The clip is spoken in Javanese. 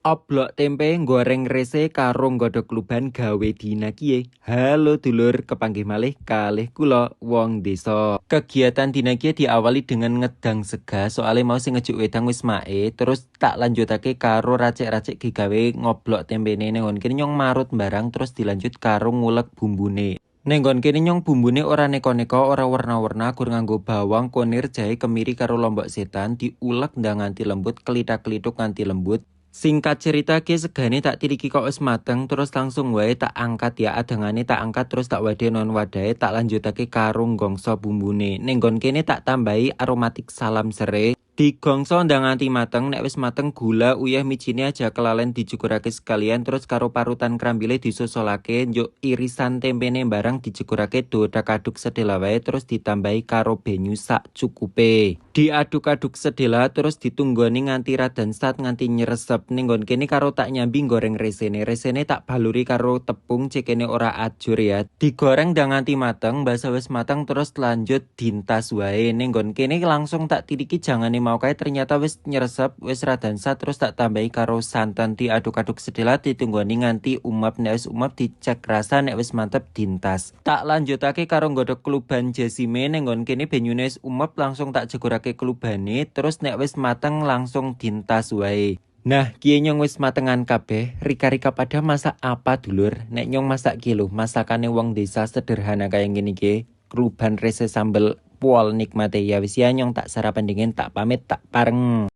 Oblok tempe goreng rese karo nggodhog kluban gawe dina kiye. Halo dulur, kepanggih malih kalih kula wong desa. Kegiatan dina kiye diawali dengan ngedang sega soalnya mau sing ngejuk wedang wis mae, terus tak lanjutake karo racik-racik digawe ngoblok tempene ning kene nyong marut barang terus dilanjut karo ngulek bumbune. Nenggon kene nyong bumbune ora neko-neko, ora warna-warna, gur nganggo bawang, kunir, jahe, kemiri karo lombok setan, diulek ndang nganti lembut, kelithak-kelithuk nganti lembut. Singkat cerita ki segane tak tiliki kok wis mateng terus langsung wae tak angkat ya adengane tak angkat terus tak wade non wadahe tak lanjutake karo gongso bumbune. Nenggon kene tak tambahi aromatik salam serai. Digongso ndang nganti mateng, nek wis mateng gula uyah micine aja kelalen dicukurake sekalian terus karo parutan krambile disusulake njuk irisan tempene barang dicukurake dodak-aduk sedela wae terus ditambahi karo banyu sak cukupe. Diaduk-aduk sedela terus ditunggoni nganti radan sat nganti nyresep. Ninggon kene karo tak nyambi goreng resene. Resene tak baluri karo tepung cekene ora ajur ya. Digoreng ndang nganti mateng, basa wis mateng terus lanjut dintas wae. Ninggon kene langsung tak tiliki jangane mau kae ternyata wis nyresep, wis radan sat terus tak tambahi karo santan diaduk-aduk sedela ditunggoni nganti umap. Nek wis umap dicek rasa nek wis mantep dintas. Tak lanjutake karo nggodhog kluban jasime ninggon kene banyune wis umap langsung tak jegurake klubane terus nek wis mateng langsung dintas wae. Nah, kiye nyong wis matengan kabeh. Rika-rika pada masak apa dulur? Nek nyong masak ki lho, masakane wong desa sederhana kaya ngene iki. Kluban rese sambel pol nikmate ya wis ya nyong tak sarapan dingin tak pamit tak pareng.